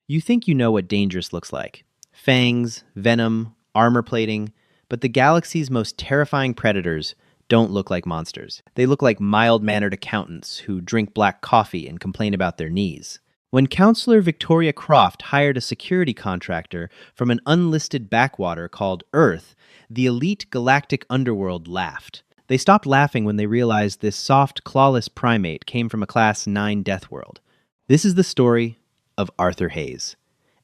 You think you know what dangerous looks like: fangs, venom, armor plating, but the galaxy's most terrifying predators don't look like monsters. They look like mild-mannered accountants who drink black coffee and complain about their knees. When Counselor Victoria Croft hired a security contractor from an unlisted backwater called Earth, the elite galactic underworld laughed. They stopped laughing when they realized this soft, clawless primate came from a Class 9 Deathworld. This is the story of Arthur Hayes,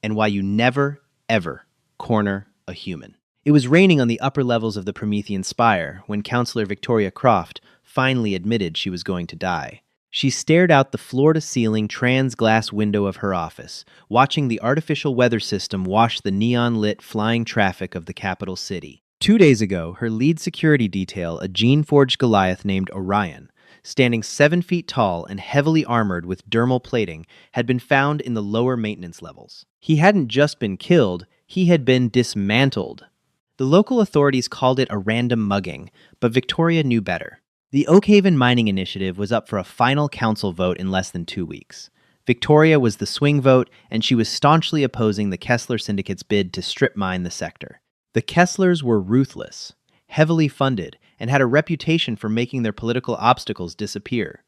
and why you never, ever corner a human. It was raining on the upper levels of the Promethean Spire when Counselor Victoria Croft finally admitted she was going to die. She stared out the floor-to-ceiling trans-glass window of her office, watching the artificial weather system wash the neon-lit flying traffic of the capital city. 2 days ago, her lead security detail, a gene-forged Goliath named Orion, standing 7 feet tall and heavily armored with dermal plating, had been found in the lower maintenance levels. He hadn't just been killed, he had been dismantled. The local authorities called it a random mugging, but Victoria knew better. The Oakhaven Mining Initiative was up for a final council vote in less than 2 weeks. Victoria was the swing vote, and she was staunchly opposing the Kessler Syndicate's bid to strip mine the sector. The Kesslers were ruthless, heavily funded, and had a reputation for making their political obstacles disappear.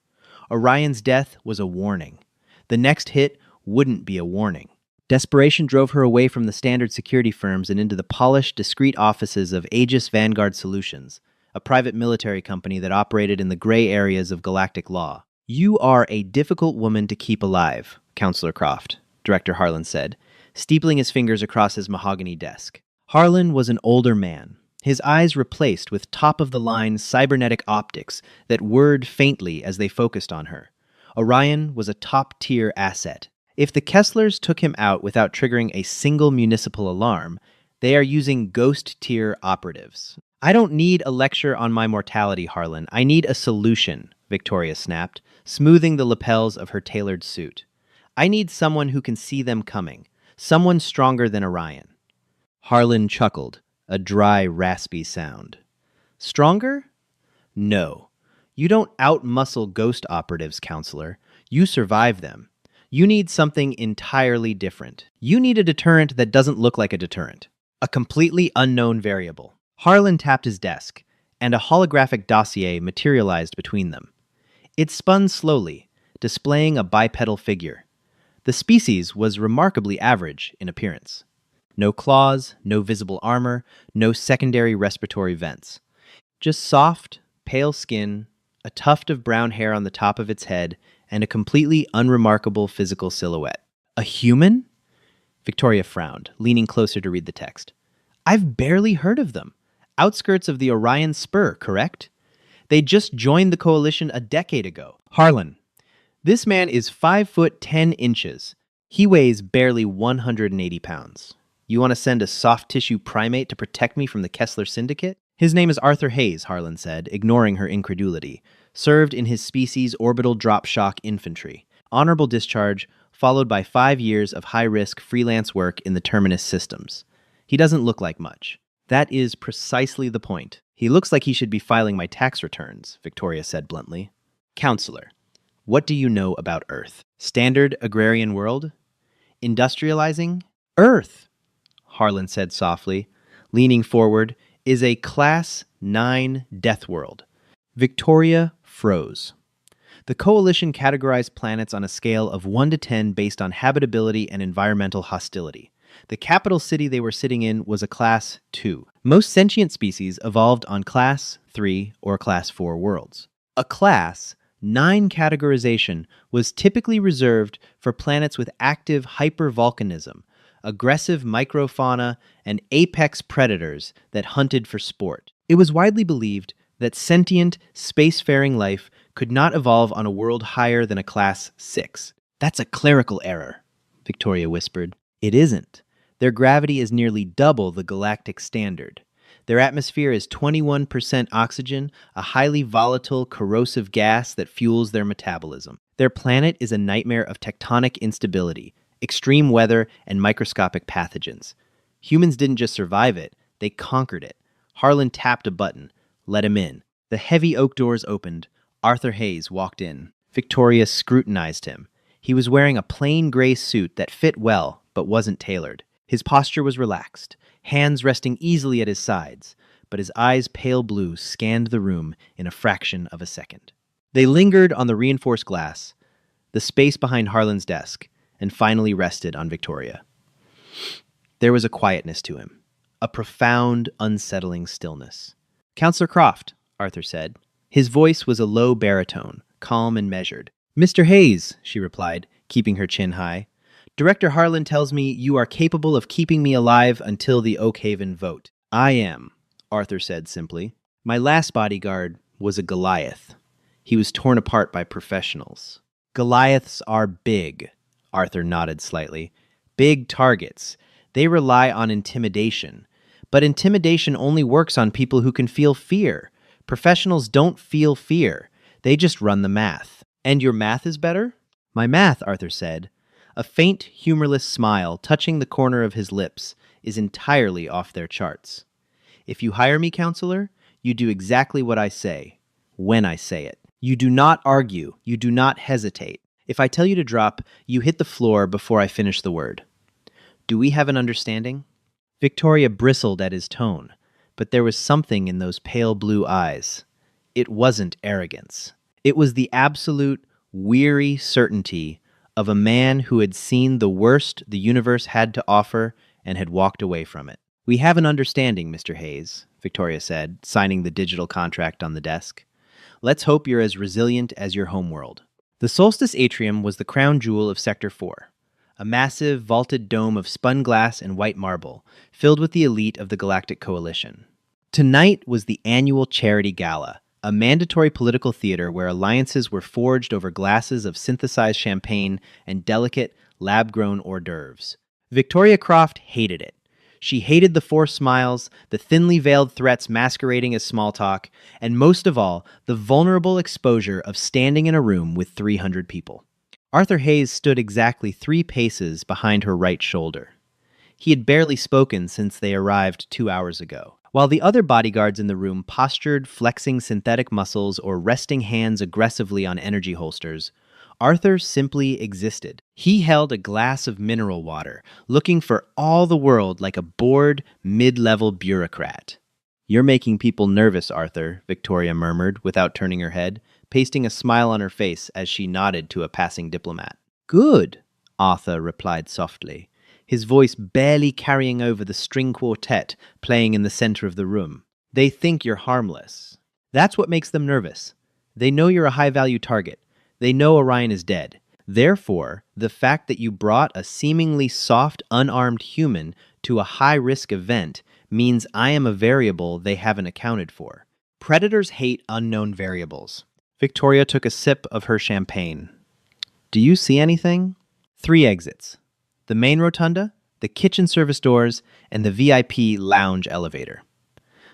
Orion's death was a warning. The next hit wouldn't be a warning. Desperation drove her away from the standard security firms and into the polished, discreet offices of Aegis Vanguard Solutions, a private military company that operated in the gray areas of galactic law. "You are a difficult woman to keep alive, Counselor Croft," Director Harlan said, steepling his fingers across his mahogany desk. Harlan was an older man, his eyes replaced with top-of-the-line cybernetic optics that whirred faintly as they focused on her. Orion was a top-tier asset. If the Kesslers took him out without triggering a single municipal alarm, they are using ghost-tier operatives. "I don't need a lecture on my mortality, Harlan. I need a solution," Victoria snapped, smoothing the lapels of her tailored suit. "I need someone who can see them coming, someone stronger than Orion." Harlan chuckled, a dry, raspy sound. "Stronger? No. You don't out-muscle ghost operatives, Counselor. You survive them. You need something entirely different. You need a deterrent that doesn't look like a deterrent. A completely unknown variable." Harlan tapped his desk, and a holographic dossier materialized between them. It spun slowly, displaying a bipedal figure. The species was remarkably average in appearance. No claws, no visible armor, no secondary respiratory vents. Just soft, pale skin, a tuft of brown hair on the top of its head, and a completely unremarkable physical silhouette. "A human?" Victoria frowned, leaning closer to read the text. "I've barely heard of them. Outskirts of the Orion Spur, correct? They just joined the coalition a decade ago." "Harlan, this man is 5 foot 10 inches. He weighs barely 180 pounds. You want to send a soft-tissue primate to protect me from the Kessler Syndicate?" "His name is Arthur Hayes," Harlan said, ignoring her incredulity. "Served in his species' orbital drop shock infantry. Honorable discharge, followed by 5 years of high-risk freelance work in the Terminus systems. He doesn't look like much." "That is precisely the point. He looks like he should be filing my tax returns," Victoria said bluntly. "Counselor, what do you know about Earth? Standard agrarian world? Industrializing? Earth," Harlan said softly, leaning forward, "is a Class 9 Deathworld." Victoria froze. The Coalition categorized planets on a scale of 1 to 10 based on habitability and environmental hostility. The capital city they were sitting in was a Class 2. Most sentient species evolved on Class 3 or Class 4 worlds. A Class 9 categorization was typically reserved for planets with active hypervolcanism, aggressive microfauna, and apex predators that hunted for sport. It was widely believed that sentient, spacefaring life could not evolve on a world higher than a Class 6. "That's a clerical error," Victoria whispered. "It isn't. Their gravity is nearly double the galactic standard. Their atmosphere is 21% oxygen, a highly volatile, corrosive gas that fuels their metabolism. Their planet is a nightmare of tectonic instability, extreme weather, and microscopic pathogens. Humans didn't just survive it, they conquered it." Harlan tapped a button. "Let him in." The heavy oak doors opened. Arthur Hayes walked in. Victoria scrutinized him. He was wearing a plain gray suit that fit well, but wasn't tailored. His posture was relaxed, hands resting easily at his sides, but his eyes pale blue scanned the room in a fraction of a second. They lingered on the reinforced glass, the space behind Harlan's desk, and finally rested on Victoria. There was a quietness to him, a profound, unsettling stillness. "Counselor Croft," Arthur said. His voice was a low baritone, calm and measured. "Mr. Hayes," she replied, keeping her chin high. "Director Harlan tells me you are capable of keeping me alive until the Oakhaven vote." "I am," Arthur said simply. "My last bodyguard was a Goliath. He was torn apart by professionals." "Goliaths are big," Arthur nodded slightly. "Big targets. They rely on intimidation. But intimidation only works on people who can feel fear. Professionals don't feel fear. They just run the math." "And your math is better?" "My math," Arthur said, a faint, humorless smile touching the corner of his lips, "is entirely off their charts. If you hire me, counselor, you do exactly what I say, when I say it. You do not argue. You do not hesitate. If I tell you to drop, you hit the floor before I finish the word. Do we have an understanding?" Victoria bristled at his tone, but there was something in those pale blue eyes. It wasn't arrogance. It was the absolute, weary certainty of a man who had seen the worst the universe had to offer and had walked away from it. "We have an understanding, Mr. Hayes," Victoria said, signing the digital contract on the desk. "Let's hope you're as resilient as your homeworld." The Solstice Atrium was the crown jewel of Sector 4, a massive, vaulted dome of spun glass and white marble, filled with the elite of the Galactic Coalition. Tonight was the annual Charity Gala, a mandatory political theater where alliances were forged over glasses of synthesized champagne and delicate, lab-grown hors d'oeuvres. Victoria Croft hated it. She hated the forced smiles, the thinly veiled threats masquerading as small talk, and most of all, the vulnerable exposure of standing in a room with 300 people. Arthur Hayes stood exactly 3 paces behind her right shoulder. He had barely spoken since they arrived 2 hours ago. While the other bodyguards in the room postured, flexing synthetic muscles or resting hands aggressively on energy holsters, Arthur simply existed. He held a glass of mineral water, looking for all the world like a bored, mid-level bureaucrat. "You're making people nervous, Arthur," Victoria murmured without turning her head, pasting a smile on her face as she nodded to a passing diplomat. "Good," Arthur replied softly, his voice barely carrying over the string quartet playing in the center of the room. "They think you're harmless. That's what makes them nervous. They know you're a high-value target. They know Orion is dead. Therefore, the fact that you brought a seemingly soft, unarmed human to a high-risk event means I am a variable they haven't accounted for. Predators hate unknown variables." Victoria took a sip of her champagne. "Do you see anything?" 3 exits. The main rotunda, the kitchen service doors, and the VIP lounge elevator.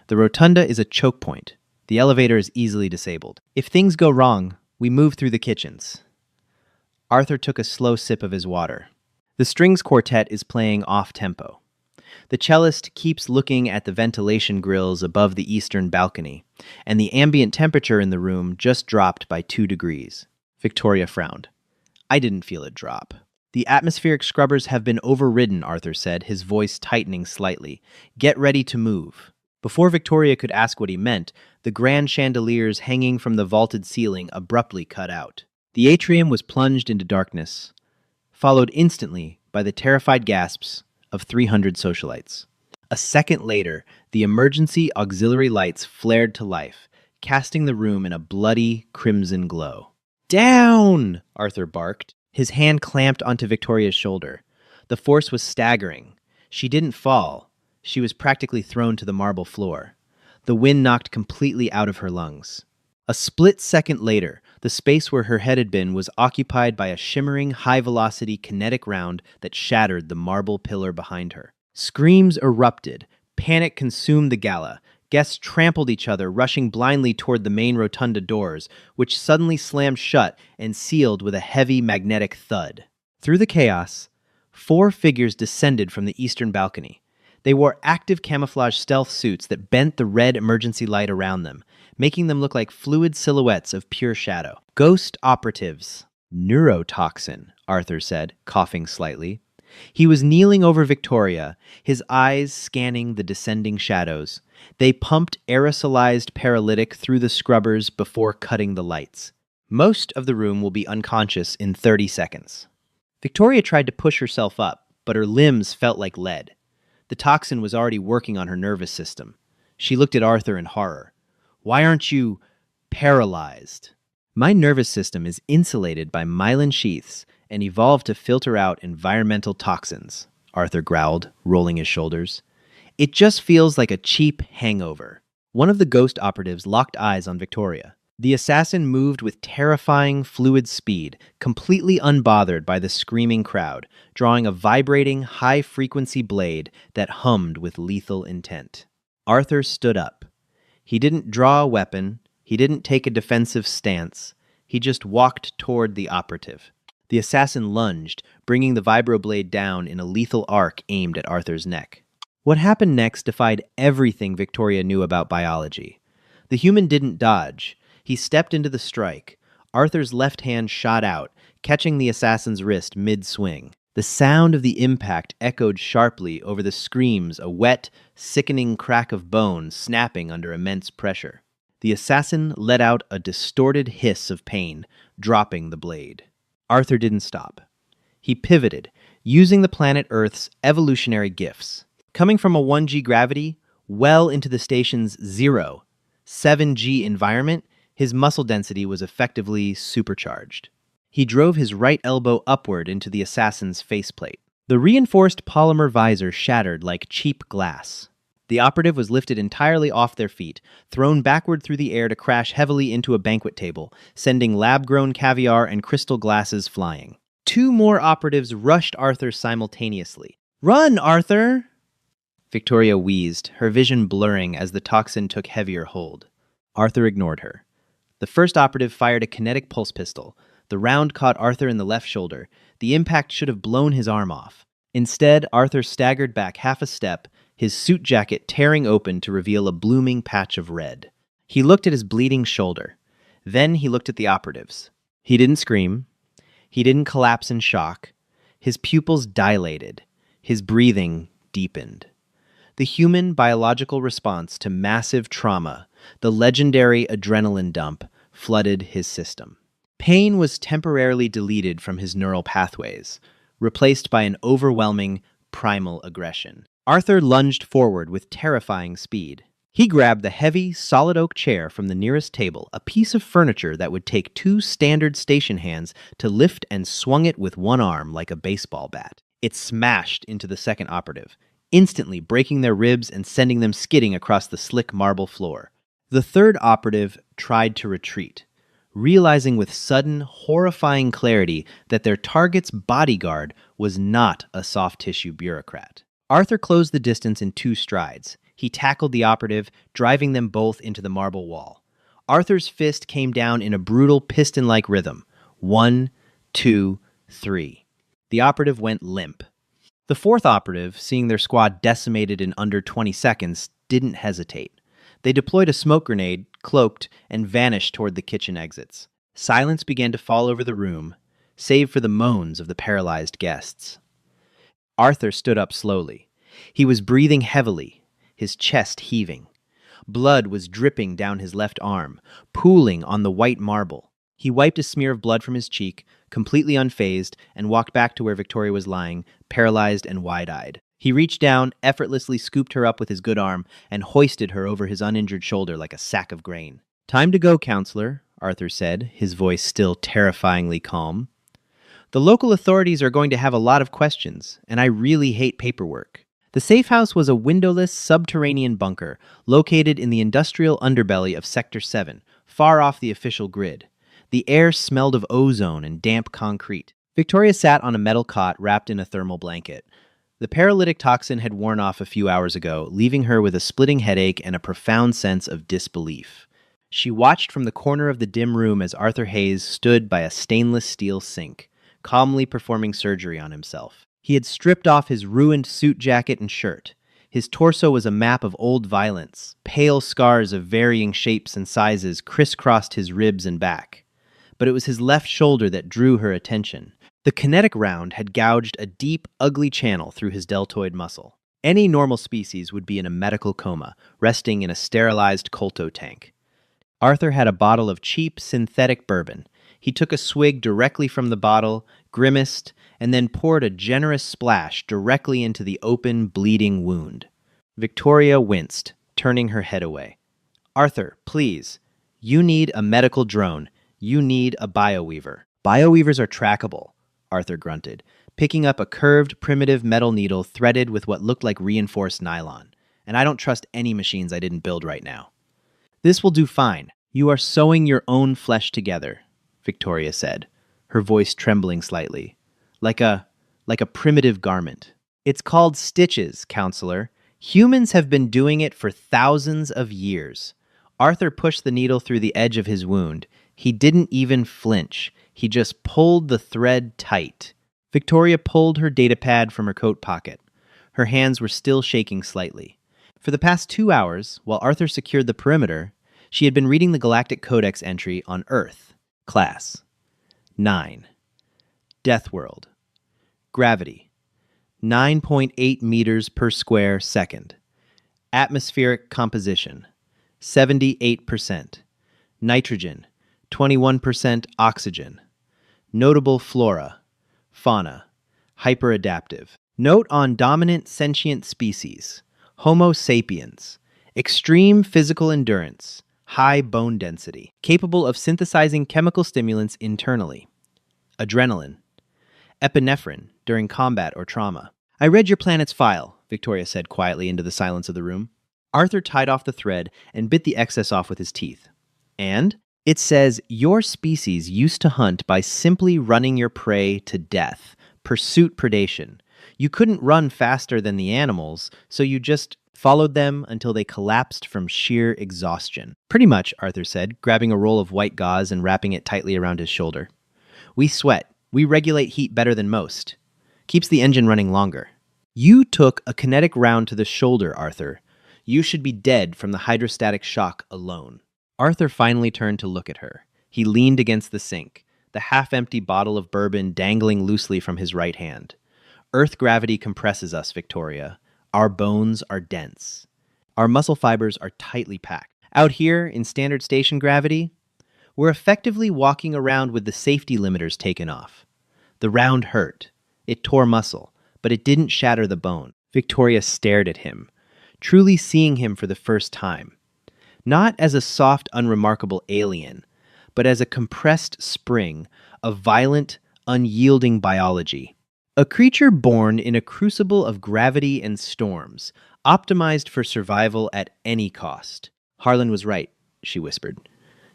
The rotunda is a choke point. The elevator is easily disabled. If things go wrong, we move through the kitchens. Arthur took a slow sip of his water. The strings quartet is playing off-tempo. The cellist keeps looking at the ventilation grills above the eastern balcony, and the ambient temperature in the room just dropped by 2 degrees. Victoria frowned. "I didn't feel it drop." "The atmospheric scrubbers have been overridden," Arthur said, his voice tightening slightly. "Get ready to move." Before Victoria could ask what he meant, the grand chandeliers hanging from the vaulted ceiling abruptly cut out. The atrium was plunged into darkness, followed instantly by the terrified gasps of 300 socialites. A second later, the emergency auxiliary lights flared to life, casting the room in a bloody, crimson glow. "Down!" Arthur barked. His hand clamped onto Victoria's shoulder. The force was staggering. She didn't fall. She was practically thrown to the marble floor. The wind knocked completely out of her lungs. A split second later, the space where her head had been was occupied by a shimmering, high-velocity kinetic round that shattered the marble pillar behind her. Screams erupted. Panic consumed the gala. Guests trampled each other, rushing blindly toward the main rotunda doors, which suddenly slammed shut and sealed with a heavy magnetic thud. Through the chaos, 4 figures descended from the eastern balcony. They wore active camouflage stealth suits that bent the red emergency light around them, making them look like fluid silhouettes of pure shadow. "Ghost operatives." "Neurotoxin," Arthur said, coughing slightly. He was kneeling over Victoria, his eyes scanning the descending shadows. They pumped aerosolized paralytic through the scrubbers before cutting the lights. Most of the room will be unconscious in 30 seconds. Victoria tried to push herself up, but her limbs felt like lead. The toxin was already working on her nervous system. She looked at Arthur in horror. "Why aren't you paralyzed?" "My nervous system is insulated by myelin sheaths and evolved to filter out environmental toxins," Arthur growled, rolling his shoulders. "It just feels like a cheap hangover." One of the ghost operatives locked eyes on Victoria. The assassin moved with terrifying, fluid speed, completely unbothered by the screaming crowd, drawing a vibrating, high-frequency blade that hummed with lethal intent. Arthur stood up. He didn't draw a weapon. He didn't take a defensive stance. He just walked toward the operative. The assassin lunged, bringing the vibroblade down in a lethal arc aimed at Arthur's neck. What happened next defied everything Victoria knew about biology. The human didn't dodge. He stepped into the strike. Arthur's left hand shot out, catching the assassin's wrist mid-swing. The sound of the impact echoed sharply over the screams, a wet, sickening crack of bone snapping under immense pressure. The assassin let out a distorted hiss of pain, dropping the blade. Arthur didn't stop. He pivoted, using the planet Earth's evolutionary gifts. Coming from a 1G gravity, well into the station's 7G environment, his muscle density was effectively supercharged. He drove his right elbow upward into the assassin's faceplate. The reinforced polymer visor shattered like cheap glass. The operative was lifted entirely off their feet, thrown backward through the air to crash heavily into a banquet table, sending lab-grown caviar and crystal glasses flying. Two more operatives rushed Arthur simultaneously. "Run, Arthur!" Victoria wheezed, her vision blurring as the toxin took heavier hold. Arthur ignored her. The first operative fired a kinetic pulse pistol. The round caught Arthur in the left shoulder. The impact should have blown his arm off. Instead, Arthur staggered back half a step, his suit jacket tearing open to reveal a blooming patch of red. He looked at his bleeding shoulder. Then he looked at the operatives. He didn't scream. He didn't collapse in shock. His pupils dilated. His breathing deepened. The human biological response to massive trauma, the legendary adrenaline dump, flooded his system. Pain was temporarily deleted from his neural pathways, replaced by an overwhelming, primal aggression. Arthur lunged forward with terrifying speed. He grabbed the heavy, solid oak chair from the nearest table, a piece of furniture that would take two standard station hands to lift, and swung it with one arm like a baseball bat. It smashed into the second operative, instantly breaking their ribs and sending them skidding across the slick marble floor. The third operative tried to retreat, realizing with sudden, horrifying clarity that their target's bodyguard was not a soft-tissue bureaucrat. Arthur closed the distance in 2 strides. He tackled the operative, driving them both into the marble wall. Arthur's fist came down in a brutal piston-like rhythm. 1, 2, 3. The operative went limp. The fourth operative, seeing their squad decimated in under 20 seconds, didn't hesitate. They deployed a smoke grenade, cloaked, and vanished toward the kitchen exits. Silence began to fall over the room, save for the moans of the paralyzed guests. Arthur stood up slowly. He was breathing heavily, his chest heaving. Blood was dripping down his left arm, pooling on the white marble. He wiped a smear of blood from his cheek, completely unfazed, and walked back to where Victoria was lying, paralyzed and wide-eyed. He reached down, effortlessly scooped her up with his good arm, and hoisted her over his uninjured shoulder like a sack of grain. "Time to go, counselor," Arthur said, his voice still terrifyingly calm. "The local authorities are going to have a lot of questions, and I really hate paperwork." The safe house was a windowless, subterranean bunker located in the industrial underbelly of Sector 7, far off the official grid. The air smelled of ozone and damp concrete. Victoria sat on a metal cot wrapped in a thermal blanket. The paralytic toxin had worn off a few hours ago, leaving her with a splitting headache and a profound sense of disbelief. She watched from the corner of the dim room as Arthur Hayes stood by a stainless steel sink, calmly performing surgery on himself. He had stripped off his ruined suit jacket and shirt. His torso was a map of old violence. Pale scars of varying shapes and sizes crisscrossed his ribs and back. But it was his left shoulder that drew her attention. The kinetic round had gouged a deep, ugly channel through his deltoid muscle. Any normal species would be in a medical coma, resting in a sterilized colto tank. Arthur had a bottle of cheap, synthetic bourbon. He took a swig directly from the bottle, grimaced, and then poured a generous splash directly into the open, bleeding wound. Victoria winced, turning her head away. Arthur, please. You need a medical drone. You need a bioweaver. Bioweavers are trackable, Arthur grunted, picking up a curved, primitive metal needle threaded with what looked like reinforced nylon. And I don't trust any machines I didn't build right now. This will do fine. You are sewing your own flesh together, Victoria said, her voice trembling slightly. Like a primitive garment. It's called stitches, counselor. Humans have been doing it for thousands of years. Arthur pushed the needle through the edge of his wound. He didn't even flinch. He just pulled the thread tight. Victoria pulled her datapad from her coat pocket. Her hands were still shaking slightly. For the past 2 hours, while Arthur secured the perimeter, she had been reading the Galactic Codex entry on Earth. Class 9. Deathworld. Gravity 9.8 meters per square second. Atmospheric composition 78%. Nitrogen 21%. Oxygen. Notable flora, fauna, hyperadaptive. Note on dominant sentient species: Homo sapiens. Extreme physical endurance, high bone density, capable of synthesizing chemical stimulants internally. Adrenaline. Epinephrine during combat or trauma. I read your planet's file, Victoria said quietly into the silence of the room. Arthur tied off the thread and bit the excess off with his teeth. And? It says your species used to hunt by simply running your prey to death. Pursuit predation. You couldn't run faster than the animals, so you just followed them until they collapsed from sheer exhaustion. Pretty much, Arthur said, grabbing a roll of white gauze and wrapping it tightly around his shoulder. We sweat. We regulate heat better than most. Keeps the engine running longer. You took a kinetic round to the shoulder, Arthur. You should be dead from the hydrostatic shock alone. Arthur finally turned to look at her. He leaned against the sink, the half-empty bottle of bourbon dangling loosely from his right hand. Earth gravity compresses us, Victoria. Our bones are dense. Our muscle fibers are tightly packed. Out here, in standard station gravity, we're effectively walking around with the safety limiters taken off. The round hurt. It tore muscle, but it didn't shatter the bone. Victoria stared at him, truly seeing him for the first time. Not as a soft, unremarkable alien, but as a compressed spring of violent, unyielding biology. A creature born in a crucible of gravity and storms, optimized for survival at any cost. Harlan was right, she whispered.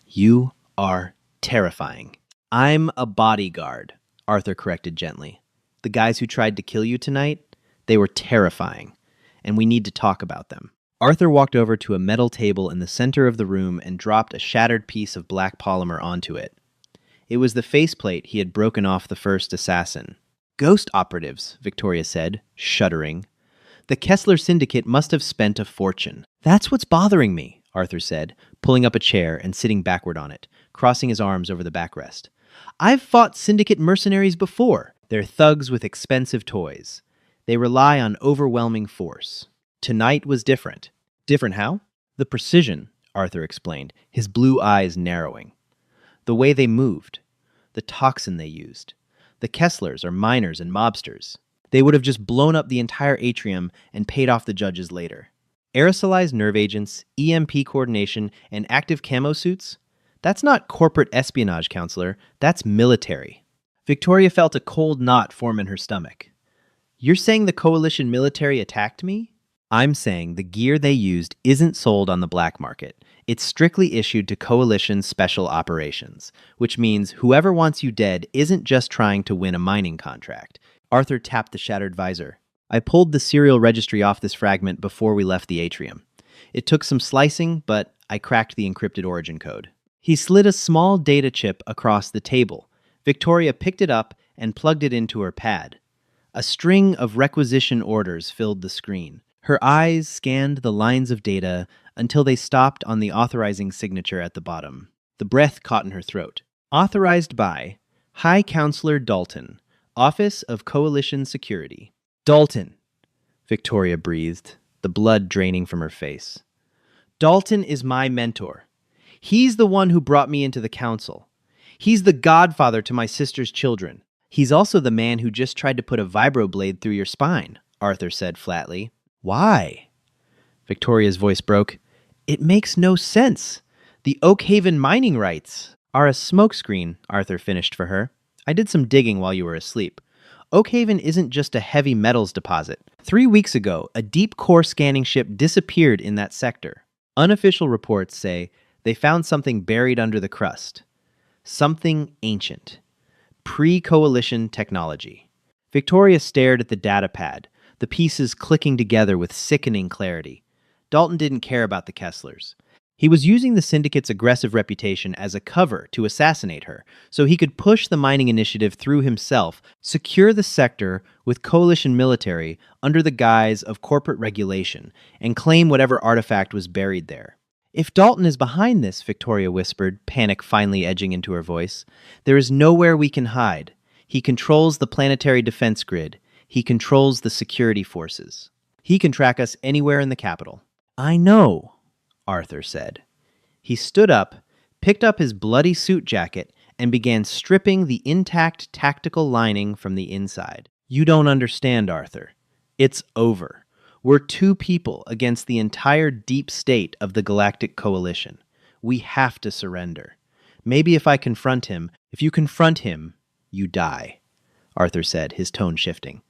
You are terrifying. I'm a bodyguard, Arthur corrected gently. The guys who tried to kill you tonight, they were terrifying, and we need to talk about them. Arthur walked over to a metal table in the center of the room and dropped a shattered piece of black polymer onto it. It was the faceplate he had broken off the first assassin. Ghost operatives, Victoria said, shuddering. The Kessler Syndicate must have spent a fortune. That's what's bothering me, Arthur said, pulling up a chair and sitting backward on it, crossing his arms over the backrest. I've fought Syndicate mercenaries before. They're thugs with expensive toys. They rely on overwhelming force. Tonight was different. Different how? The precision, Arthur explained, his blue eyes narrowing. The way they moved. The toxin they used. The Kesslers are miners and mobsters. They would have just blown up the entire atrium and paid off the judges later. Aerosolized nerve agents, EMP coordination, and active camo suits? That's not corporate espionage, counselor. That's military. Victoria felt a cold knot form in her stomach. You're saying the coalition military attacked me? I'm saying the gear they used isn't sold on the black market. It's strictly issued to coalition special operations, which means whoever wants you dead isn't just trying to win a mining contract. Arthur tapped the shattered visor. I pulled the serial registry off this fragment before we left the atrium. It took some slicing, but I cracked the encrypted origin code. He slid a small data chip across the table. Victoria picked it up and plugged it into her pad. A string of requisition orders filled the screen. Her eyes scanned the lines of data until they stopped on the authorizing signature at the bottom. The breath caught in her throat. Authorized by High Counselor Dalton, Office of Coalition Security. Dalton, Victoria breathed, the blood draining from her face. Dalton is my mentor. He's the one who brought me into the council. He's the godfather to my sister's children. He's also the man who just tried to put a vibroblade through your spine, Arthur said flatly. Why? Victoria's voice broke. It makes no sense. The Oakhaven mining rights are a smokescreen, Arthur finished for her. I did some digging while you were asleep. Oakhaven isn't just a heavy metals deposit. 3 weeks ago, a deep core scanning ship disappeared in that sector. Unofficial reports say they found something buried under the crust. Something ancient. Pre-coalition technology. Victoria stared at the data pad, the pieces clicking together with sickening clarity. Dalton didn't care about the Kesslers. He was using the Syndicate's aggressive reputation as a cover to assassinate her, so he could push the mining initiative through himself, secure the sector with coalition military under the guise of corporate regulation, and claim whatever artifact was buried there. If Dalton is behind this, Victoria whispered, panic finally edging into her voice, there is nowhere we can hide. He controls the planetary defense grid. He controls the security forces. He can track us anywhere in the capital. I know, Arthur said. He stood up, picked up his bloody suit jacket, and began stripping the intact tactical lining from the inside. You don't understand, Arthur. It's over. We're 2 people against the entire deep state of the Galactic Coalition. We have to surrender. Maybe if you confront him, you die, Arthur said, his tone shifting.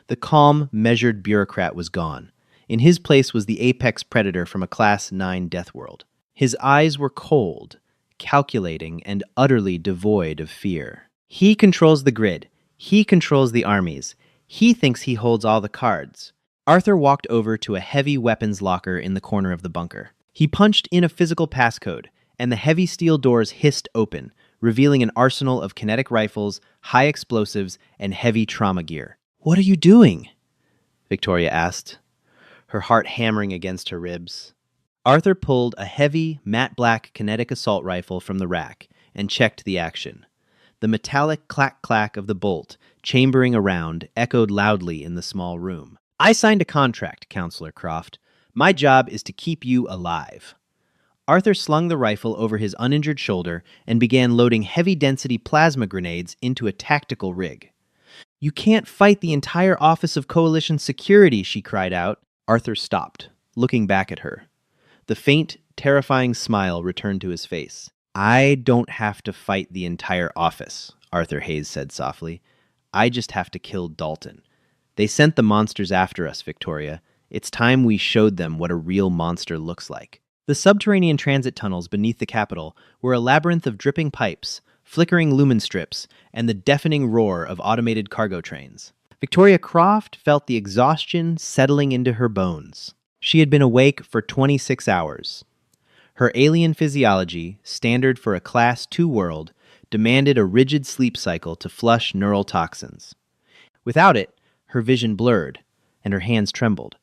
The calm, measured bureaucrat was gone. In his place was the apex predator from a Class 9 Deathworld. His eyes were cold, calculating, and utterly devoid of fear. He controls the grid. He controls the armies. He thinks he holds all the cards. Arthur walked over to a heavy weapons locker in the corner of the bunker. He punched in a physical passcode, and the heavy steel doors hissed open, revealing an arsenal of kinetic rifles, high explosives, and heavy trauma gear. What are you doing? Victoria asked, her heart hammering against her ribs. Arthur pulled a heavy, matte black kinetic assault rifle from the rack and checked the action. The metallic clack-clack of the bolt, chambering around, echoed loudly in the small room. I signed a contract, Counselor Croft. My job is to keep you alive. Arthur slung the rifle over his uninjured shoulder and began loading heavy-density plasma grenades into a tactical rig. You can't fight the entire Office of Coalition Security, she cried out. Arthur stopped, looking back at her. The faint, terrifying smile returned to his face. I don't have to fight the entire office, Arthur Hayes said softly. I just have to kill Dalton. They sent the monsters after us, Victoria. It's time we showed them what a real monster looks like. The subterranean transit tunnels beneath the Capitol were a labyrinth of dripping pipes, flickering lumen strips, and the deafening roar of automated cargo trains. Victoria Croft felt the exhaustion settling into her bones. She had been awake for 26 hours. Her alien physiology, standard for a Class 2 world, demanded a rigid sleep cycle to flush neural toxins. Without it, her vision blurred, and her hands trembled.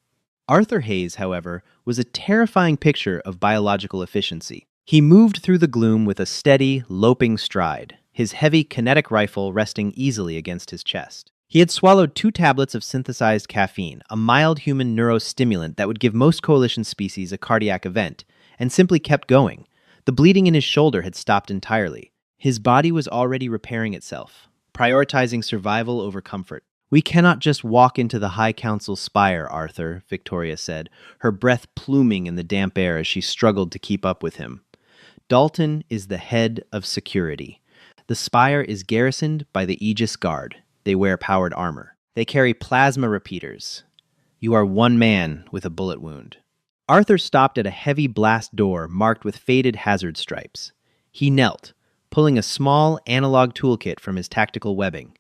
Arthur Hayes, however, was a terrifying picture of biological efficiency. He moved through the gloom with a steady, loping stride, his heavy kinetic rifle resting easily against his chest. He had swallowed 2 tablets of synthesized caffeine, a mild human neurostimulant that would give most coalition species a cardiac event, and simply kept going. The bleeding in his shoulder had stopped entirely. His body was already repairing itself, prioritizing survival over comfort. We cannot just walk into the High Council's spire, Arthur, Victoria said, her breath pluming in the damp air as she struggled to keep up with him. Dalton is the head of security. The spire is garrisoned by the Aegis Guard. They wear powered armor. They carry plasma repeaters. You are one man with a bullet wound. Arthur stopped at a heavy blast door marked with faded hazard stripes. He knelt, pulling a small analog toolkit from his tactical webbing.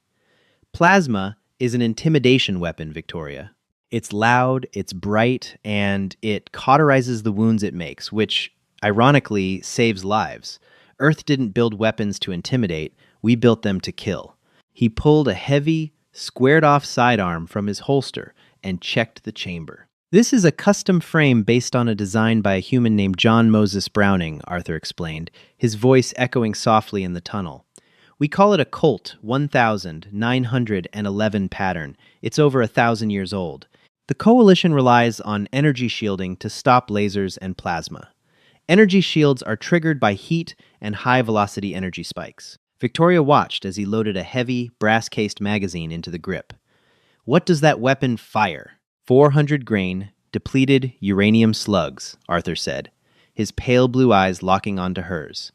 Plasma is an intimidation weapon, Victoria. It's loud, it's bright, and it cauterizes the wounds it makes, which, ironically, saves lives. Earth didn't build weapons to intimidate, we built them to kill. He pulled a heavy, squared-off sidearm from his holster and checked the chamber. This is a custom frame based on a design by a human named John Moses Browning, Arthur explained, his voice echoing softly in the tunnel. We call it a Colt 1911 pattern. It's over 1,000 years old. The Coalition relies on energy shielding to stop lasers and plasma. Energy shields are triggered by heat and high-velocity energy spikes. Victoria watched as he loaded a heavy, brass-cased magazine into the grip. What does that weapon fire? 400-grain, depleted uranium slugs, Arthur said, his pale blue eyes locking onto hers.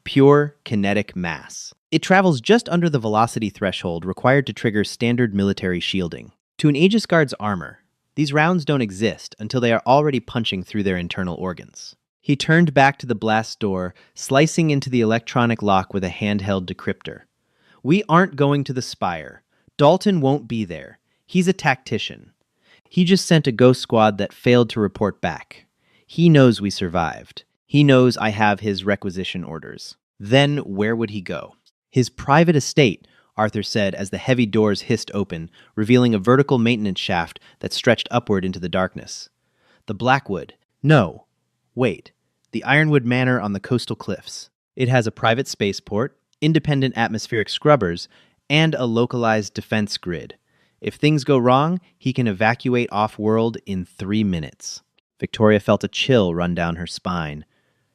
Pure kinetic mass. It travels just under the velocity threshold required to trigger standard military shielding. To an Aegis Guard's armor, these rounds don't exist until they are already punching through their internal organs. He turned back to the blast door, slicing into the electronic lock with a handheld decryptor. We aren't going to the Spire. Dalton won't be there. He's a tactician. He just sent a ghost squad that failed to report back. He knows we survived. He knows I have his requisition orders. Then where would he go? His private estate, Arthur said as the heavy doors hissed open, revealing a vertical maintenance shaft that stretched upward into the darkness. The Blackwood. No. Wait. The Ironwood Manor on the coastal cliffs. It has a private spaceport, independent atmospheric scrubbers, and a localized defense grid. If things go wrong, he can evacuate off-world in 3 minutes. Victoria felt a chill run down her spine.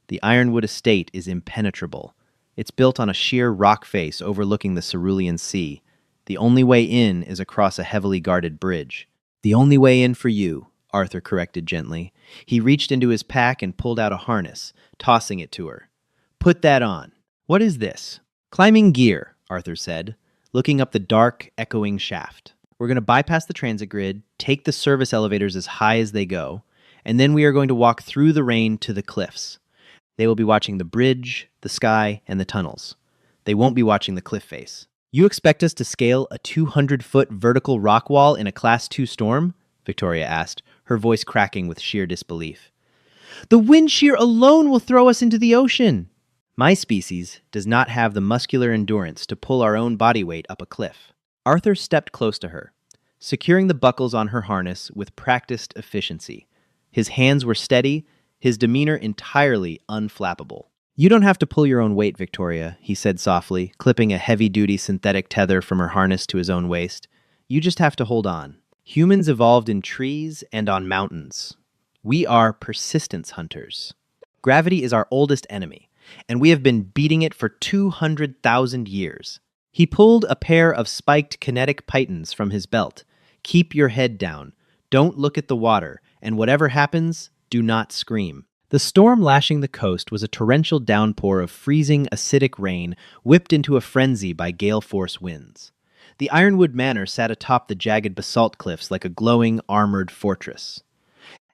The Ironwood estate is impenetrable. It's built on a sheer rock face overlooking the Cerulean Sea. The only way in is across a heavily guarded bridge. The only way in for you, Arthur corrected gently. He reached into his pack and pulled out a harness, tossing it to her. Put that on. What is this? Climbing gear, Arthur said, looking up the dark, echoing shaft. We're going to bypass the transit grid, take the service elevators as high as they go, and then we are going to walk through the rain to the cliffs. They will be watching the bridge, the sky, and the tunnels. They won't be watching the cliff face. You expect us to scale a 200-foot vertical rock wall in a Class 2 storm? Victoria asked, her voice cracking with sheer disbelief. The wind shear alone will throw us into the ocean. My species does not have the muscular endurance to pull our own body weight up a cliff. Arthur stepped close to her, securing the buckles on her harness with practiced efficiency. His hands were steady, his demeanor entirely unflappable. You don't have to pull your own weight, Victoria, he said softly, clipping a heavy-duty synthetic tether from her harness to his own waist. You just have to hold on. Humans evolved in trees and on mountains. We are persistence hunters. Gravity is our oldest enemy, and we have been beating it for 200,000 years. He pulled a pair of spiked kinetic pythons from his belt. Keep your head down. Don't look at the water, and whatever happens, do not scream. The storm lashing the coast was a torrential downpour of freezing, acidic rain whipped into a frenzy by gale-force winds. The Ironwood Manor sat atop the jagged basalt cliffs like a glowing, armored fortress.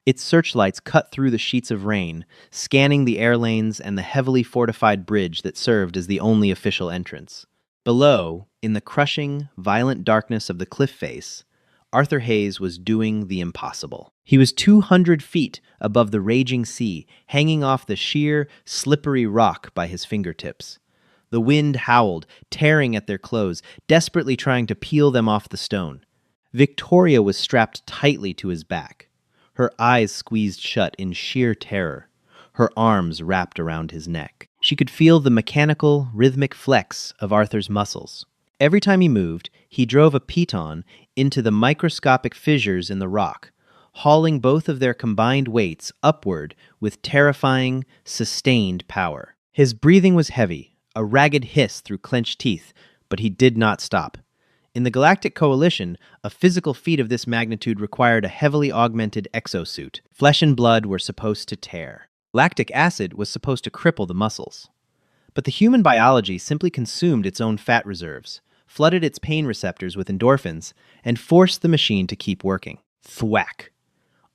Its searchlights cut through the sheets of rain, scanning the air lanes and the heavily fortified bridge that served as the only official entrance. Below, in the crushing, violent darkness of the cliff face, Arthur Hayes was doing the impossible. He was 200 feet above the raging sea, hanging off the sheer, slippery rock by his fingertips. The wind howled, tearing at their clothes, desperately trying to peel them off the stone. Victoria was strapped tightly to his back, her eyes squeezed shut in sheer terror, her arms wrapped around his neck. She could feel the mechanical, rhythmic flex of Arthur's muscles. Every time he moved, he drove a piton into the microscopic fissures in the rock, hauling both of their combined weights upward with terrifying, sustained power. His breathing was heavy, a ragged hiss through clenched teeth, but he did not stop. In the Galactic Coalition, a physical feat of this magnitude required a heavily augmented exosuit. Flesh and blood were supposed to tear. Lactic acid was supposed to cripple the muscles. But the human biology simply consumed its own fat reserves, flooded its pain receptors with endorphins, and forced the machine to keep working. Thwack!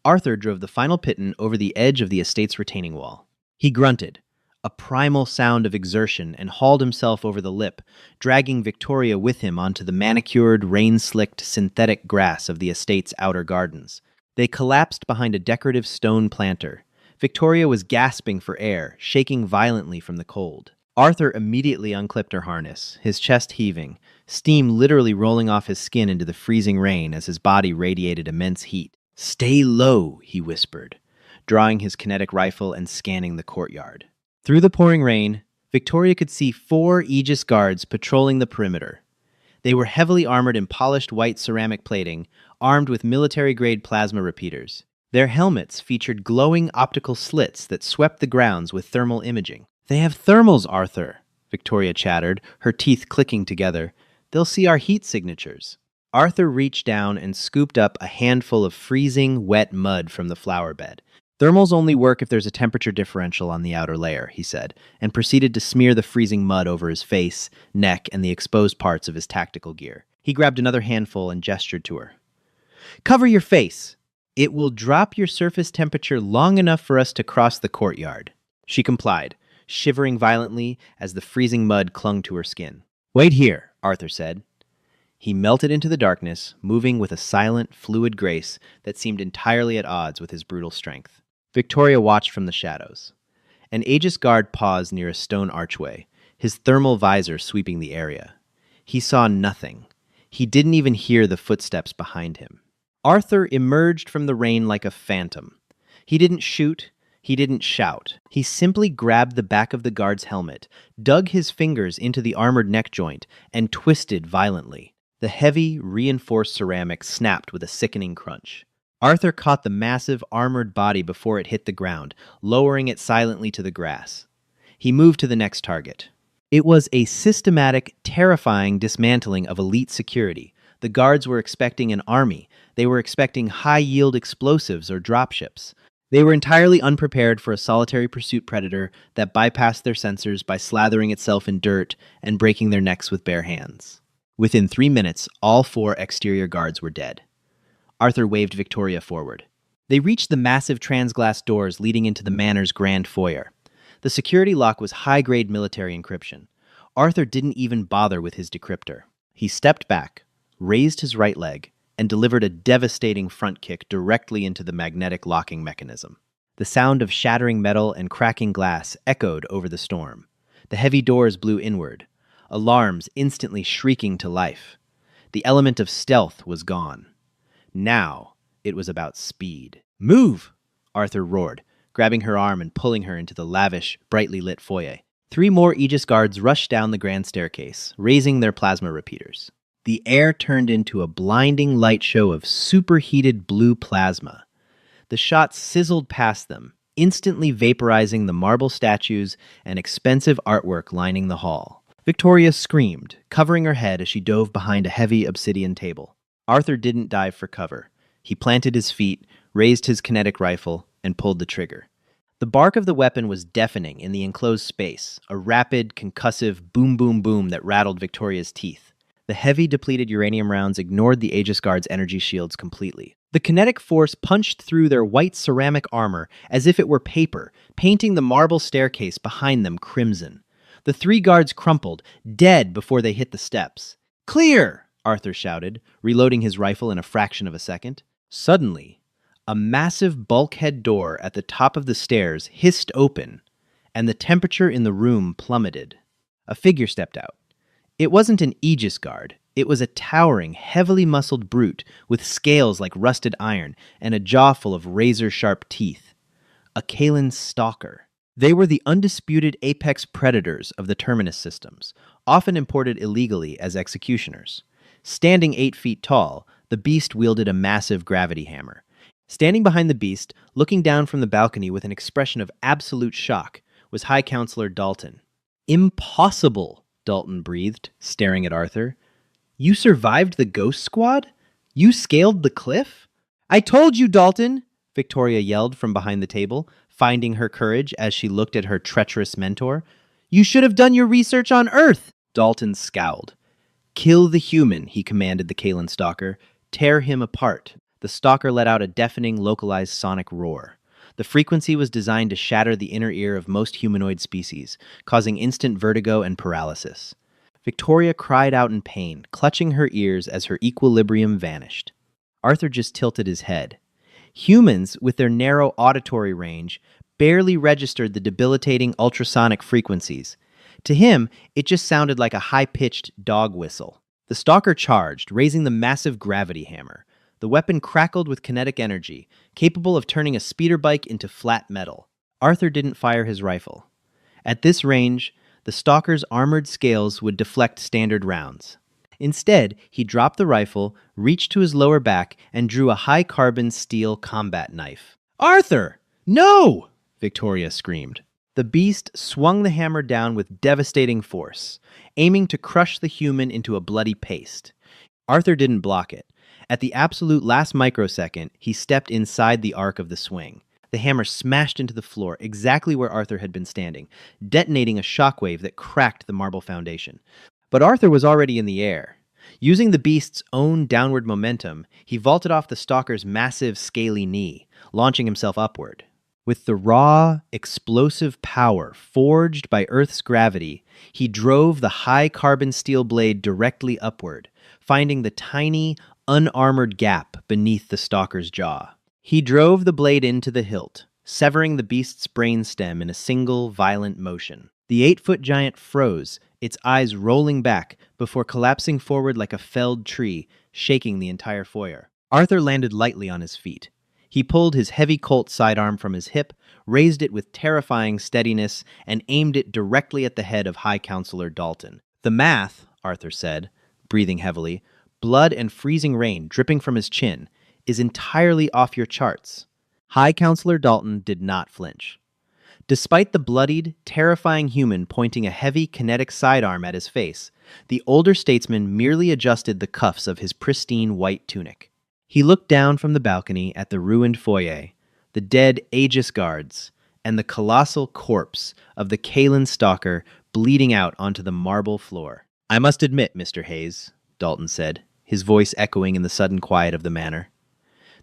Arthur drove the final piton over the edge of the estate's retaining wall. He grunted, a primal sound of exertion, and hauled himself over the lip, dragging Victoria with him onto the manicured, rain-slicked synthetic grass of the estate's outer gardens. They collapsed behind a decorative stone planter. Victoria was gasping for air, shaking violently from the cold. Arthur immediately unclipped her harness, his chest heaving, steam literally rolling off his skin into the freezing rain as his body radiated immense heat. "Stay low," he whispered, drawing his kinetic rifle and scanning the courtyard. Through the pouring rain, Victoria could see 4 Aegis guards patrolling the perimeter. They were heavily armored in polished white ceramic plating, armed with military-grade plasma repeaters. Their helmets featured glowing optical slits that swept the grounds with thermal imaging. "They have thermals, Arthur," Victoria chattered, her teeth clicking together. "They'll see our heat signatures." Arthur reached down and scooped up a handful of freezing, wet mud from the flower bed. "Thermals only work if there's a temperature differential on the outer layer," he said, and proceeded to smear the freezing mud over his face, neck, and the exposed parts of his tactical gear. He grabbed another handful and gestured to her. "Cover your face. It will drop your surface temperature long enough for us to cross the courtyard." She complied, shivering violently as the freezing mud clung to her skin. "Wait here," Arthur said. He melted into the darkness, moving with a silent, fluid grace that seemed entirely at odds with his brutal strength. Victoria watched from the shadows. An Aegis guard paused near a stone archway, his thermal visor sweeping the area. He saw nothing. He didn't even hear the footsteps behind him. Arthur emerged from the rain like a phantom. He didn't shoot. He didn't shout. He simply grabbed the back of the guard's helmet, dug his fingers into the armored neck joint, and twisted violently. The heavy, reinforced ceramic snapped with a sickening crunch. Arthur caught the massive, armored body before it hit the ground, lowering it silently to the grass. He moved to the next target. It was a systematic, terrifying dismantling of elite security. The guards were expecting an army. They were expecting high-yield explosives or dropships. They were entirely unprepared for a solitary pursuit predator that bypassed their sensors by slathering itself in dirt and breaking their necks with bare hands. Within 3 minutes, all 4 exterior guards were dead. Arthur waved Victoria forward. They reached the massive transglass doors leading into the manor's grand foyer. The security lock was high-grade military encryption. Arthur didn't even bother with his decryptor. He stepped back, raised his right leg, and delivered a devastating front kick directly into the magnetic locking mechanism. The sound of shattering metal and cracking glass echoed over the storm. The heavy doors blew inward, alarms instantly shrieking to life. The element of stealth was gone. Now it was about speed. "Move!" Arthur roared, grabbing her arm and pulling her into the lavish, brightly lit foyer. 3 more Aegis guards rushed down the grand staircase, raising their plasma repeaters. The air turned into a blinding light show of superheated blue plasma. The shots sizzled past them, instantly vaporizing the marble statues and expensive artwork lining the hall. Victoria screamed, covering her head as she dove behind a heavy obsidian table. Arthur didn't dive for cover. He planted his feet, raised his kinetic rifle, and pulled the trigger. The bark of the weapon was deafening in the enclosed space, a rapid, concussive boom-boom-boom that rattled Victoria's teeth. The heavy, depleted uranium rounds ignored the Aegis Guard's energy shields completely. The kinetic force punched through their white ceramic armor as if it were paper, painting the marble staircase behind them crimson. The 3 guards crumpled, dead before they hit the steps. "Clear!" Arthur shouted, reloading his rifle in a fraction of a second. Suddenly, a massive bulkhead door at the top of the stairs hissed open, and the temperature in the room plummeted. A figure stepped out. It wasn't an Aegis guard. It was a towering, heavily muscled brute with scales like rusted iron and a jaw full of razor-sharp teeth. A Kaelan stalker. They were the undisputed apex predators of the Terminus systems, often imported illegally as executioners. Standing 8 feet tall, the beast wielded a massive gravity hammer. Standing behind the beast, looking down from the balcony with an expression of absolute shock, was High Counselor Dalton. "Impossible," Dalton breathed, staring at Arthur. "You survived the Ghost Squad? You scaled the cliff?" "I told you, Dalton!" Victoria yelled from behind the table, finding her courage as she looked at her treacherous mentor. "You should have done your research on Earth!" Dalton scowled. "Kill the human," he commanded the Kaelan stalker. "Tear him apart." The stalker let out a deafening, localized sonic roar. The frequency was designed to shatter the inner ear of most humanoid species, causing instant vertigo and paralysis. Victoria cried out in pain, clutching her ears as her equilibrium vanished. Arthur just tilted his head. Humans, with their narrow auditory range, barely registered the debilitating ultrasonic frequencies. To him, it just sounded like a high-pitched dog whistle. The stalker charged, raising the massive gravity hammer. The weapon crackled with kinetic energy, capable of turning a speeder bike into flat metal. Arthur didn't fire his rifle. At this range, the stalker's armored scales would deflect standard rounds. Instead, he dropped the rifle, reached to his lower back, and drew a high-carbon steel combat knife. "Arthur! No!" Victoria screamed. The beast swung the hammer down with devastating force, aiming to crush the human into a bloody paste. Arthur didn't block it. At the absolute last microsecond, he stepped inside the arc of the swing. The hammer smashed into the floor exactly where Arthur had been standing, detonating a shockwave that cracked the marble foundation. But Arthur was already in the air. Using the beast's own downward momentum, he vaulted off the stalker's massive, scaly knee, launching himself upward. With the raw, explosive power forged by Earth's gravity, he drove the high-carbon steel blade directly upward, finding the tiny, unarmored gap beneath the stalker's jaw. He drove the blade into the hilt, severing the beast's brainstem in a single, violent motion. The 8-foot giant froze, its eyes rolling back before collapsing forward like a felled tree, shaking the entire foyer. Arthur landed lightly on his feet. He pulled his heavy Colt sidearm from his hip, raised it with terrifying steadiness, and aimed it directly at the head of High Counselor Dalton. "The math," Arthur said, breathing heavily, blood and freezing rain dripping from his chin, "is entirely off your charts." High Counselor Dalton did not flinch. Despite the bloodied, terrifying human pointing a heavy kinetic sidearm at his face, the older statesman merely adjusted the cuffs of his pristine white tunic. He looked down from the balcony at the ruined foyer, the dead Aegis guards, and the colossal corpse of the Kalen stalker bleeding out onto the marble floor. "I must admit, Mr. Hayes," Dalton said, his voice echoing in the sudden quiet of the manor.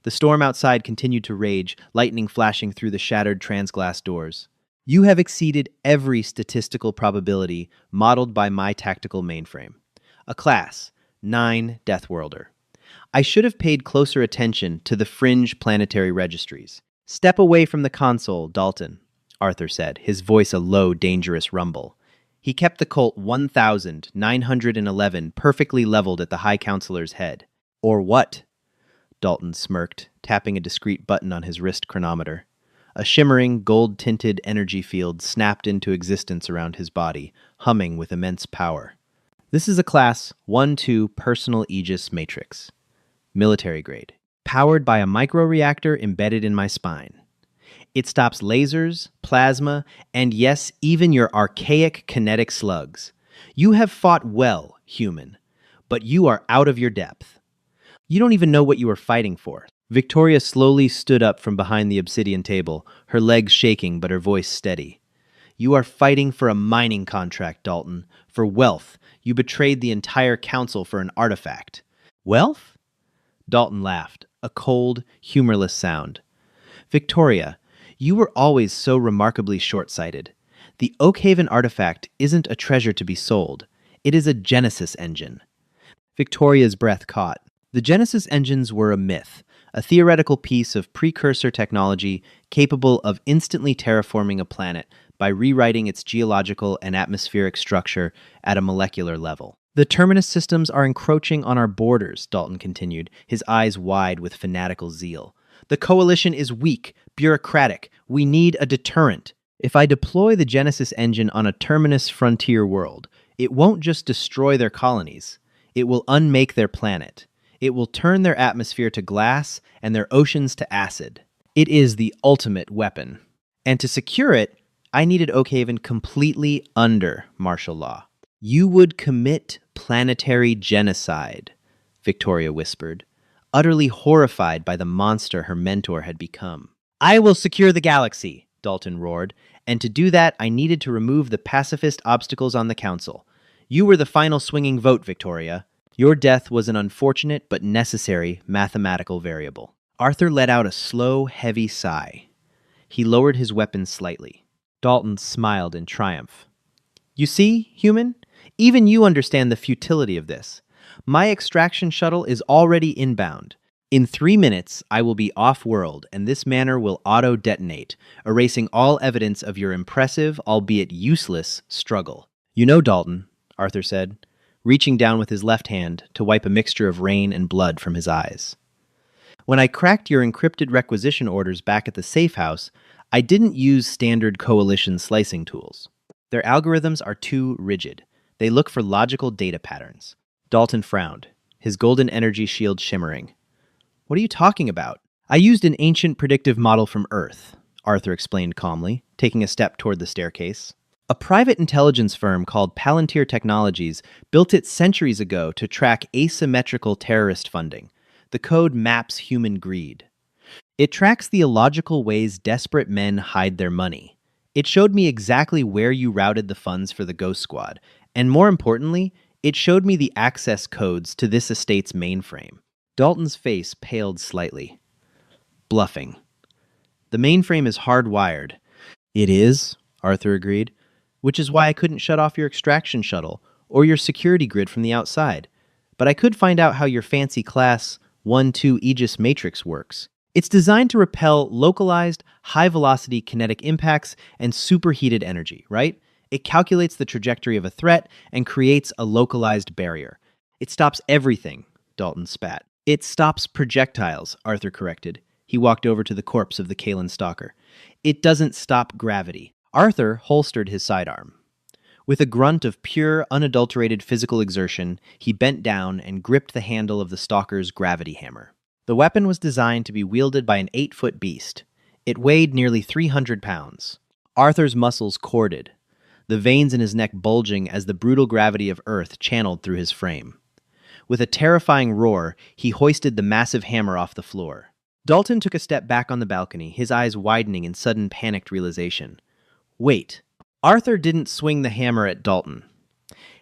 The storm outside continued to rage, lightning flashing through the shattered transglass doors. "You have exceeded every statistical probability modeled by my tactical mainframe. A class, 9 Deathworlder. I should have paid closer attention to the fringe planetary registries." "Step away from the console, Dalton," Arthur said, his voice a low, dangerous rumble. He kept the Colt 1911 perfectly leveled at the High Counselor's head. "Or what?" Dalton smirked, tapping a discreet button on his wrist chronometer. A shimmering, gold-tinted energy field snapped into existence around his body, humming with immense power. "This is a Class 1-2 Personal Aegis Matrix. Military grade. Powered by a microreactor embedded in my spine. It stops lasers, plasma, and yes, even your archaic kinetic slugs. You have fought well, human, but you are out of your depth. You don't even know what you are fighting for." Victoria slowly stood up from behind the obsidian table, her legs shaking but her voice steady. "You are fighting for a mining contract, Dalton. For wealth. You betrayed the entire council for an artifact." "Wealth?" Dalton laughed, a cold, humorless sound. "Victoria, you were always so remarkably short-sighted. The Oakhaven artifact isn't a treasure to be sold. It is a Genesis engine." Victoria's breath caught. The Genesis engines were a myth, a theoretical piece of precursor technology capable of instantly terraforming a planet by rewriting its geological and atmospheric structure at a molecular level. "The Terminus systems are encroaching on our borders," Dalton continued, his eyes wide with fanatical zeal. "The Coalition is weak, bureaucratic. We need a deterrent. If I deploy the Genesis engine on a Terminus frontier world, it won't just destroy their colonies. It will unmake their planet. It will turn their atmosphere to glass and their oceans to acid. It is the ultimate weapon. And to secure it, I needed Oakhaven completely under martial law." "You would commit planetary genocide," Victoria whispered, utterly horrified by the monster her mentor had become. "I will secure the galaxy," Dalton roared, "and to do that I needed to remove the pacifist obstacles on the Council. You were the final swinging vote, Victoria. Your death was an unfortunate but necessary mathematical variable." Arthur let out a slow, heavy sigh. He lowered his weapon slightly. Dalton smiled in triumph. "You see, human? Even you understand the futility of this. My extraction shuttle is already inbound. In 3 minutes, I will be off-world, and this manor will auto-detonate, erasing all evidence of your impressive, albeit useless, struggle." "You know, Dalton," Arthur said, reaching down with his left hand to wipe a mixture of rain and blood from his eyes. "When I cracked your encrypted requisition orders back at the safe house, I didn't use standard Coalition slicing tools. Their algorithms are too rigid. They look for logical data patterns. Dalton frowned, his golden energy shield shimmering. What are you talking about? I used an ancient predictive model from Earth, Arthur explained calmly, taking a step toward the staircase. A private intelligence firm called Palantir Technologies built it centuries ago to track asymmetrical terrorist funding. The code maps human greed. It tracks the illogical ways desperate men hide their money. It showed me exactly where you routed the funds for the Ghost Squad, and more importantly, it showed me the access codes to this estate's mainframe. Dalton's face paled slightly. Bluffing. The mainframe is hardwired. It is, Arthur agreed, which is why I couldn't shut off your extraction shuttle or your security grid from the outside. But I could find out how your fancy Class 1-2 Aegis Matrix works. It's designed to repel localized, high-velocity kinetic impacts and superheated energy, right? It calculates the trajectory of a threat and creates a localized barrier. It stops everything, Dalton spat. It stops projectiles, Arthur corrected. He walked over to the corpse of the Kalen stalker. It doesn't stop gravity. Arthur holstered his sidearm. With a grunt of pure, unadulterated physical exertion, he bent down and gripped the handle of the stalker's gravity hammer. The weapon was designed to be wielded by an 8-foot beast. It weighed nearly 300 pounds. Arthur's muscles corded, the veins in his neck bulging as the brutal gravity of Earth channeled through his frame. With a terrifying roar, he hoisted the massive hammer off the floor. Dalton took a step back on the balcony, his eyes widening in sudden panicked realization. Wait. Arthur didn't swing the hammer at Dalton.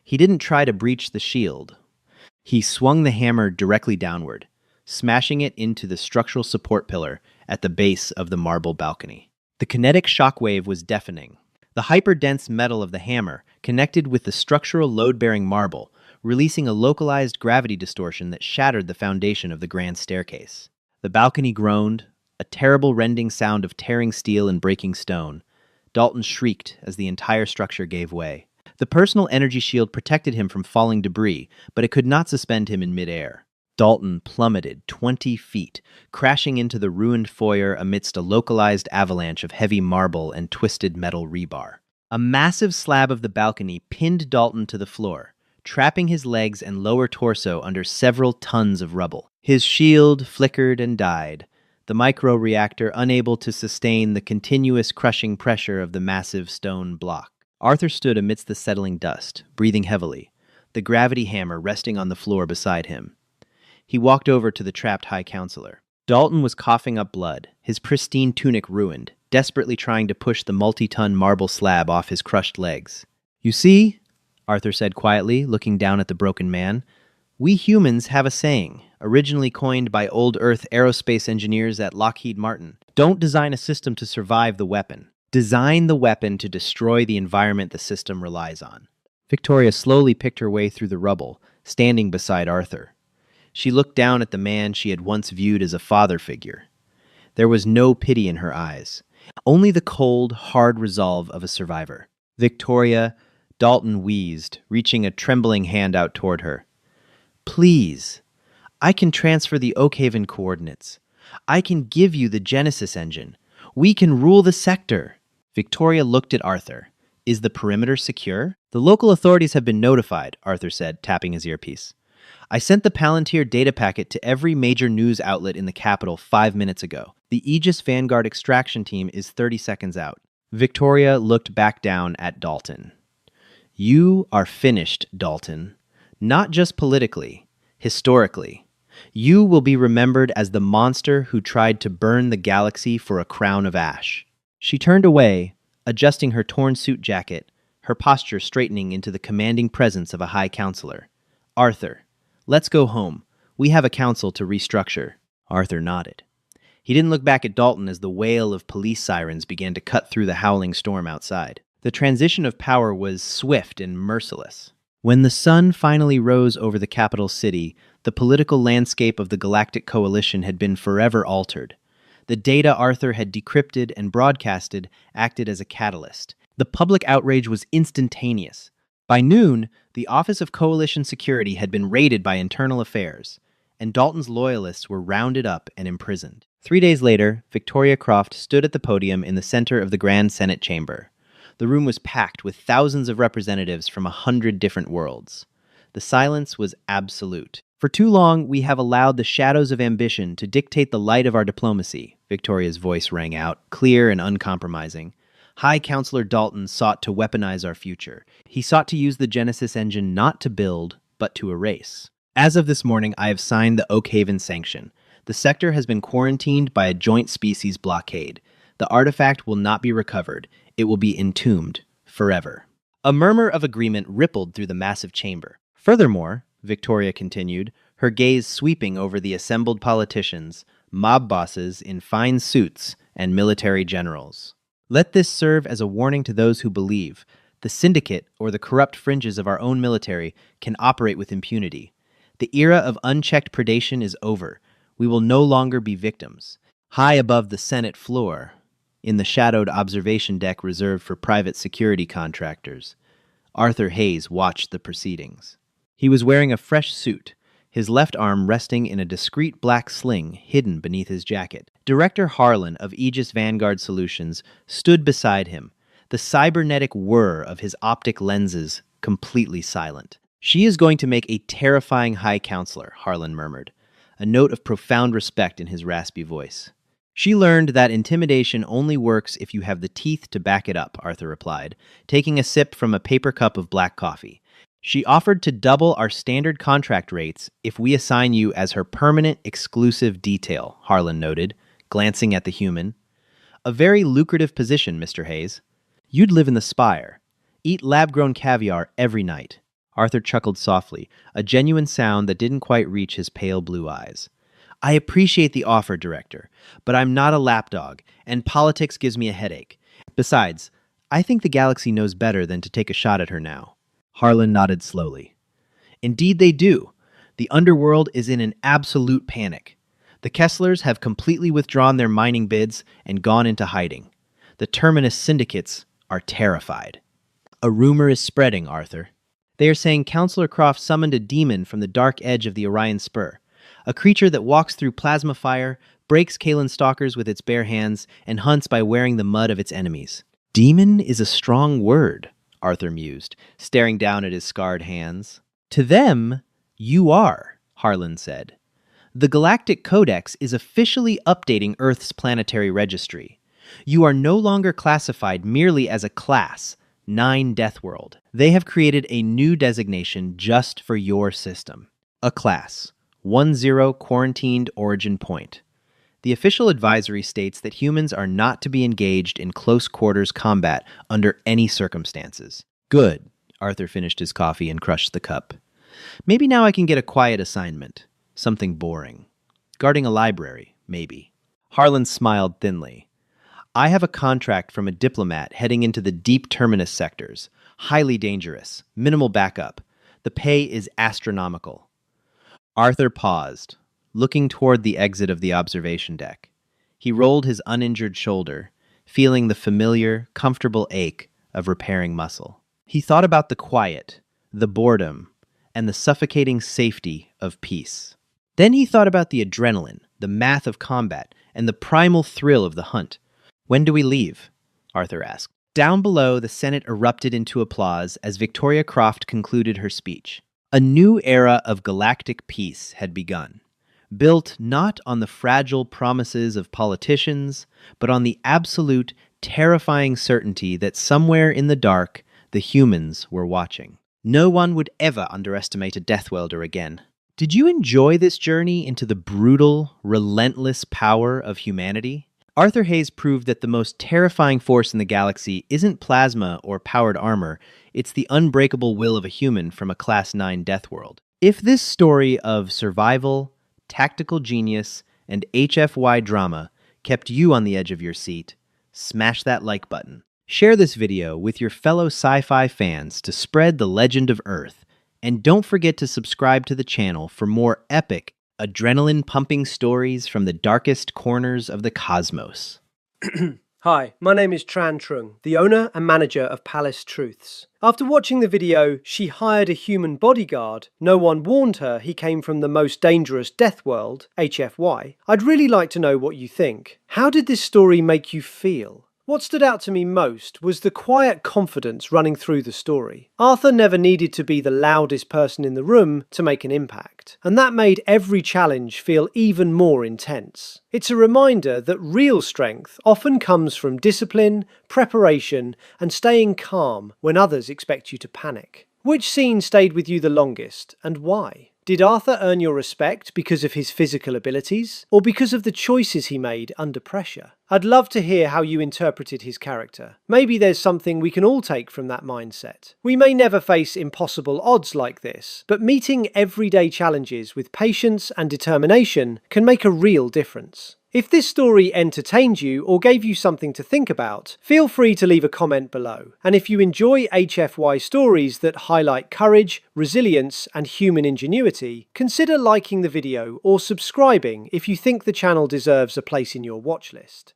He didn't try to breach the shield. He swung the hammer directly downward, smashing it into the structural support pillar at the base of the marble balcony. The kinetic shockwave was deafening. The hyper-dense metal of the hammer connected with the structural load-bearing marble, releasing a localized gravity distortion that shattered the foundation of the grand staircase. The balcony groaned, a terrible rending sound of tearing steel and breaking stone. Dalton shrieked as the entire structure gave way. The personal energy shield protected him from falling debris, but it could not suspend him in midair. Dalton plummeted 20 feet, crashing into the ruined foyer amidst a localized avalanche of heavy marble and twisted metal rebar. A massive slab of the balcony pinned Dalton to the floor, trapping his legs and lower torso under several tons of rubble. His shield flickered and died, the micro-reactor unable to sustain the continuous crushing pressure of the massive stone block. Arthur stood amidst the settling dust, breathing heavily, the gravity hammer resting on the floor beside him. He walked over to the trapped High Counselor. Dalton was coughing up blood, his pristine tunic ruined, desperately trying to push the multi-ton marble slab off his crushed legs. "You see," Arthur said quietly, looking down at the broken man, "we humans have a saying, originally coined by old Earth aerospace engineers at Lockheed Martin. Don't design a system to survive the weapon. Design the weapon to destroy the environment the system relies on." Victoria slowly picked her way through the rubble, standing beside Arthur. She looked down at the man she had once viewed as a father figure. There was no pity in her eyes, only the cold, hard resolve of a survivor. "Victoria," Dalton wheezed, reaching a trembling hand out toward her. "Please, I can transfer the Oakhaven coordinates. I can give you the Genesis engine. We can rule the sector." Victoria looked at Arthur. "Is the perimeter secure?" "The local authorities have been notified," Arthur said, tapping his earpiece. "I sent the Palantir data packet to every major news outlet in the capital 5 minutes ago. The Aegis Vanguard extraction team is 30 seconds out." Victoria looked back down at Dalton. "You are finished, Dalton. Not just politically, historically. You will be remembered as the monster who tried to burn the galaxy for a crown of ash." She turned away, adjusting her torn suit jacket, her posture straightening into the commanding presence of a High Counselor. "Arthur, let's go home. We have a council to restructure." Arthur nodded. He didn't look back at Dalton as the wail of police sirens began to cut through the howling storm outside. The transition of power was swift and merciless. When the sun finally rose over the capital city, the political landscape of the Galactic Coalition had been forever altered. The data Arthur had decrypted and broadcasted acted as a catalyst. The public outrage was instantaneous. By noon, the Office of Coalition Security had been raided by Internal Affairs, and Dalton's loyalists were rounded up and imprisoned. 3 days later, Victoria Croft stood at the podium in the center of the Grand Senate chamber. The room was packed with thousands of representatives from 100 different worlds. The silence was absolute. For too long, we have allowed the shadows of ambition to dictate the light of our diplomacy, Victoria's voice rang out, clear and uncompromising. High Counselor Dalton sought to weaponize our future. He sought to use the Genesis engine not to build, but to erase. As of this morning, I have signed the Oakhaven Sanction. The sector has been quarantined by a joint species blockade. The artifact will not be recovered. It will be entombed forever. A murmur of agreement rippled through the massive chamber. Furthermore, Victoria continued, her gaze sweeping over the assembled politicians, mob bosses in fine suits, and military generals. Let this serve as a warning to those who believe the syndicate or the corrupt fringes of our own military can operate with impunity. The era of unchecked predation is over. We will no longer be victims. High above the Senate floor, in the shadowed observation deck reserved for private security contractors, Arthur Hayes watched the proceedings. He was wearing a fresh suit, his left arm resting in a discreet black sling hidden beneath his jacket. Director Harlan of Aegis Vanguard Solutions stood beside him, the cybernetic whir of his optic lenses completely silent. She is going to make a terrifying High Counselor, Harlan murmured, a note of profound respect in his raspy voice. She learned that intimidation only works if you have the teeth to back it up, Arthur replied, taking a sip from a paper cup of black coffee. She offered to double our standard contract rates if we assign you as her permanent exclusive detail, Harlan noted, glancing at the human. A very lucrative position, Mr. Hayes. You'd live in the Spire, eat lab-grown caviar every night. Arthur chuckled softly, a genuine sound that didn't quite reach his pale blue eyes. I appreciate the offer, Director, but I'm not a lapdog, and politics gives me a headache. Besides, I think the galaxy knows better than to take a shot at her now. Harlan nodded slowly. Indeed they do. The underworld is in an absolute panic. The Kesslers have completely withdrawn their mining bids and gone into hiding. The Terminus syndicates are terrified. A rumor is spreading, Arthur. They are saying Counselor Croft summoned a demon from the dark edge of the Orion Spur, a creature that walks through plasma fire, breaks Kalan stalkers with its bare hands, and hunts by wearing the mud of its enemies. Demon is a strong word, Arthur mused, staring down at his scarred hands. To them, you are, Harlan said. The Galactic Codex is officially updating Earth's planetary registry. You are no longer classified merely as a class, 9 Deathworld. They have created a new designation just for your system. A class, 10 Quarantined Origin Point. The official advisory states that humans are not to be engaged in close-quarters combat under any circumstances. Good. Arthur finished his coffee and crushed the cup. Maybe now I can get a quiet assignment. Something boring. Guarding a library, maybe. Harlan smiled thinly. I have a contract from a diplomat heading into the deep terminus sectors. Highly dangerous. Minimal backup. The pay is astronomical. Arthur paused, looking toward the exit of the observation deck. He rolled his uninjured shoulder, feeling the familiar, comfortable ache of repairing muscle. He thought about the quiet, the boredom, and the suffocating safety of peace. Then he thought about the adrenaline, the math of combat, and the primal thrill of the hunt. When do we leave? Arthur asked. Down below, the Senate erupted into applause as Victoria Croft concluded her speech. A new era of galactic peace had begun, built not on the fragile promises of politicians, but on the absolute, terrifying certainty that somewhere in the dark, the humans were watching. No one would ever underestimate a Deathwelder again. Did you enjoy this journey into the brutal, relentless power of humanity? Arthur Hayes proved that the most terrifying force in the galaxy isn't plasma or powered armor, it's the unbreakable will of a human from a Class 9 Deathworld. If this story of survival, tactical genius, and HFY drama kept you on the edge of your seat, smash that like button. Share this video with your fellow sci-fi fans to spread the legend of Earth, and don't forget to subscribe to the channel for more epic, adrenaline-pumping stories from the darkest corners of the cosmos. Hi, my name is Tran Trung, the owner and manager of Palace Truths. After watching the video, she hired a human bodyguard. No one warned her he came from the most dangerous Deathworld, HFY. I'd really like to know what you think. How did this story make you feel? What stood out to me most was the quiet confidence running through the story. Arthur never needed to be the loudest person in the room to make an impact, and that made every challenge feel even more intense. It's a reminder that real strength often comes from discipline, preparation, and staying calm when others expect you to panic. Which scene stayed with you the longest, and why? Did Arthur earn your respect because of his physical abilities, or because of the choices he made under pressure? I'd love to hear how you interpreted his character. Maybe there's something we can all take from that mindset. We may never face impossible odds like this, but meeting everyday challenges with patience and determination can make a real difference. If this story entertained you or gave you something to think about, feel free to leave a comment below. And if you enjoy HFY stories that highlight courage, resilience, and human ingenuity, consider liking the video or subscribing if you think the channel deserves a place in your watch list.